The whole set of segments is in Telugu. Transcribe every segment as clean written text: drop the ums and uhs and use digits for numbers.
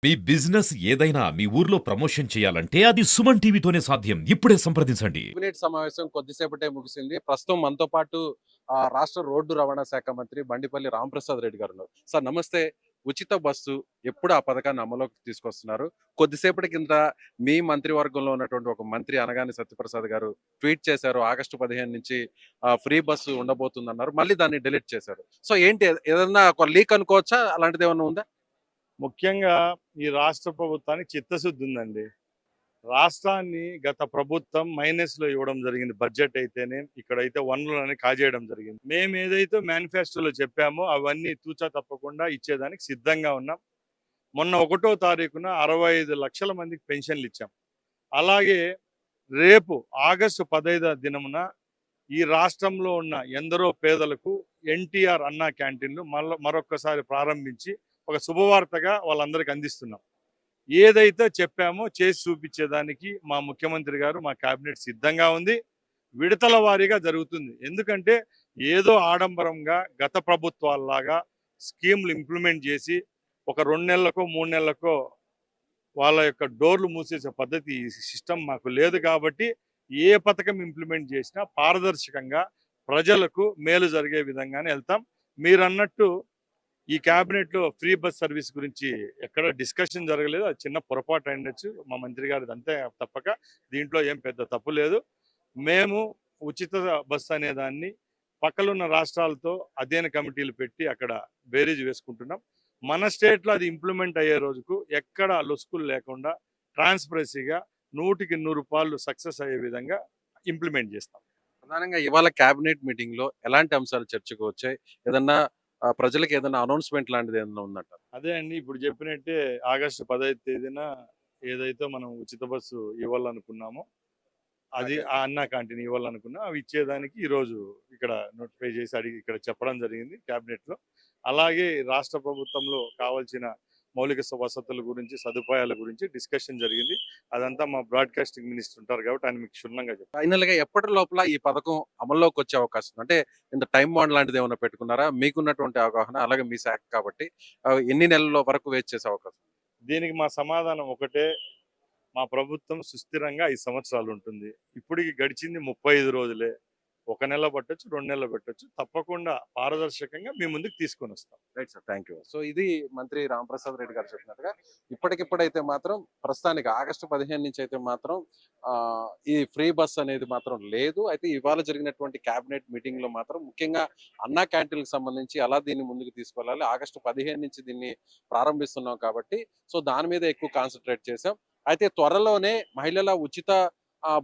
మీ బిజినెస్ ఏదైనా మీ ఊర్లో ప్రమోషన్ చేయాలంటే అది సుమన్ టీవీతోనే సాధ్యం. ఇప్పుడే సంప్రదించండి. కేబినెట్ సమావేశం కొద్దిసేపటే ముగిసింది. ప్రస్తుతం మనతో పాటు రాష్ట్ర రోడ్డు రవాణా శాఖ మంత్రి బండిపల్లి రాంప్రసాద్ రెడ్డి గారు ఉన్నారు. సార్ నమస్తే. ఉచిత బస్సు ఎప్పుడు ఆ పథకాన్ని అమలులోకి తీసుకొస్తున్నారు? కొద్దిసేపటి కింద మీ మంత్రివర్గంలో ఉన్నటువంటి ఒక మంత్రి అనగాని సత్యప్రసాద్ గారు ట్వీట్ చేశారు. ఆగస్టు 15 నుంచి ఫ్రీ బస్సు ఉండబోతుందన్నారు. మళ్ళీ దాన్ని డిలీట్ చేశారు. సో ఏంటి ఏదన్నా ఒక లీక్ అనుకోవచ్చా? అలాంటిదేమన్నా ఉందా? ముఖ్యంగా ఈ రాష్ట్ర ప్రభుత్వానికి చిత్తశుద్ధి ఉందండి. రాష్ట్రాన్ని గత ప్రభుత్వం మైనస్‌లో ఇవ్వడం జరిగింది. బడ్జెట్ అయితేనే, ఇక్కడైతే వనరులని కాజేయడం జరిగింది. మేము ఏదైతే మేనిఫెస్టోలో చెప్పామో అవన్నీ తూచా తప్పకుండా ఇచ్చేదానికి సిద్ధంగా ఉన్నాం. మొన్న 1వ తారీఖున 65 లక్షల మందికి పెన్షన్లు ఇచ్చాం. అలాగే రేపు ఆగస్టు 15 దినమున ఈ రాష్ట్రంలో ఉన్న ఎందరో పేదలకు ఎన్టీఆర్ అన్నా క్యాంటీన్‌లు మరొక్కసారి ప్రారంభించి ఒక శుభవార్తగా వాళ్ళందరికీ అందిస్తున్నాం. ఏదైతే చెప్పామో చేసి చూపించేదానికి మా ముఖ్యమంత్రి గారు, మా కేబినెట్ సిద్ధంగా ఉంది. విడతల వారీగా జరుగుతుంది. ఎందుకంటే ఏదో ఆడంబరంగా గత ప్రభుత్వాల్లాగా స్కీమ్లు ఇంప్లిమెంట్ చేసి ఒక 2 నెలలకో 3 నెలలకో వాళ్ళ యొక్క డోర్లు మూసేసే పద్ధతి ఈ సిస్టమ్ మాకు లేదు. కాబట్టి ఏ పథకం ఇంప్లిమెంట్ చేసినా పారదర్శకంగా ప్రజలకు మేలు జరిగే విధంగానే వెళ్తాం. మీరన్నట్టు ఈ క్యాబినెట్లో ఫ్రీ బస్ సర్వీస్ గురించి ఎక్కడ డిస్కషన్ జరగలేదు. అది చిన్న పొరపాటు అయిండొచ్చు. మా మంత్రి గారిది అంతే తప్పక దీంట్లో ఏం పెద్ద తప్పు లేదు. మేము ఉచిత బస్సు అనే దాన్ని పక్కలున్న రాష్ట్రాలతో అధ్యయన కమిటీలు పెట్టి అక్కడ బేరీజ్ వేసుకుంటున్నాం. మన స్టేట్లో అది ఇంప్లిమెంట్ అయ్యే రోజుకు ఎక్కడ లొసుకులు లేకుండా ట్రాన్స్పరెన్సీగా 100కి 100 సక్సెస్ అయ్యే విధంగా ఇంప్లిమెంట్ చేస్తాం. ప్రధానంగా ఇవాళ కేబినెట్ మీటింగ్ లో ఎలాంటి అంశాలు చర్చకు వచ్చాయి? ఏదన్నా ప్రజలకు ఏదైనా అనౌన్స్‌మెంట్ లాంటిది ఏదన్నా ఉందంటారా? అదే అండి, ఇప్పుడు చెప్పినట్టే ఆగస్టు 15 తేదీన ఏదైతే మనం ఉచిత బస్సు ఇవ్వాలనుకున్నామో అది ఓకే. ఆ అన్నా క్యాంటీన్ ఇవ్వాలనుకున్నా అవి ఇచ్చేదానికి ఈరోజు ఇక్కడ నోటిఫై చేసి అడిగి ఇక్కడ చెప్పడం జరిగింది క్యాబినెట్లో. అలాగే రాష్ట్ర ప్రభుత్వంలో కావాల్సిన మౌలిక వసతుల గురించి, సదుపాయాల గురించి డిస్కషన్ జరిగింది. అదంతా మా బ్రాడ్కాస్టింగ్ మినిస్టర్ ఉంటారు కాబట్టి ఆయన మీకు క్షుణ్ణంగా చెప్తారు. ఫైనల్ గా ఎప్పటి లోపల ఈ పథకం అమల్లోకి వచ్చే అవకాశం ఉంది? అంటే ఇంత టైం బాండ్ లాంటిది ఏమైనా పెట్టుకున్నారా? మీకున్నటువంటి అవగాహన అలాగే మీ శాఖ కాబట్టి ఎన్ని నెలల వరకు వెయిట్ చేసే అవకాశం ఉంది? దీనికి మా సమాధానం ఒకటే, మా ప్రభుత్వం సుస్థిరంగా 5 సంవత్సరాలు ఉంటుంది. ఇప్పటికి గడిచింది 35 రోజులే. 1 నెల పట్టొచ్చు, 2 నెలలు పెట్టొచ్చు. తప్పకుండా పారదర్శకంగా మీ ముందుకు తీసుకొని వస్తాం. Right sir. Thank you. So ఇది మంత్రి రాంప్రసాద్ రెడ్డి గారు చెప్పినట్టుగా ఇప్పటికిప్పుడైతే మాత్రం ప్రస్తుతానికి ఆగస్టు 15 నుంచి అయితే మాత్రం ఈ ఫ్రీ బస్ అనేది మాత్రం లేదు. అయితే ఇవాళ జరిగినటువంటి కేబినెట్ మీటింగ్ లో మాత్రం ముఖ్యంగా అన్నా క్యాంటీన్‌కి సంబంధించి ఎలా దీన్ని ముందుకు తీసుకెళ్ళాలి, ఆగస్టు 15 నుంచి దీన్ని ప్రారంభిస్తున్నాం కాబట్టి సో దాని మీద ఎక్కువ కాన్సన్ట్రేట్ చేశాం. అయితే త్వరలోనే మహిళల ఉచిత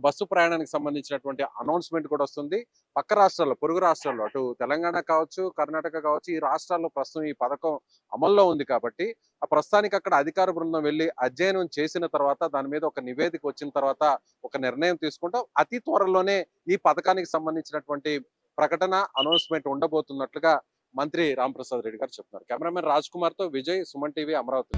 బస్సు ప్రయాణానికి సంబంధించినటువంటి అనౌన్స్‌మెంట్ కూడా వస్తుంది. పక్క రాష్ట్రాల్లో, పొరుగు రాష్ట్రాల్లో అటు తెలంగాణ కావచ్చు, కర్ణాటక కావచ్చు, ఈ రాష్ట్రాల్లో ప్రస్తుతం ఈ పథకం అమల్లో ఉంది కాబట్టి ప్రస్తుతానికి అక్కడ అధికార బృందం వెళ్ళి అధ్యయనం చేసిన తర్వాత దాని మీద ఒక నివేదిక వచ్చిన తర్వాత ఒక నిర్ణయం తీసుకుంటాం. అతి త్వరలోనే ఈ పథకానికి సంబంధించినటువంటి ప్రకటన, అనౌన్స్‌మెంట్ ఉండబోతున్నట్లుగా మంత్రి రాంప్రసాద్ రెడ్డి గారు చెప్తున్నారు. కెమెరామెన్ రాజ్ కుమార్ తో విజయ్, సుమన్ టీవీ, అమరావతి.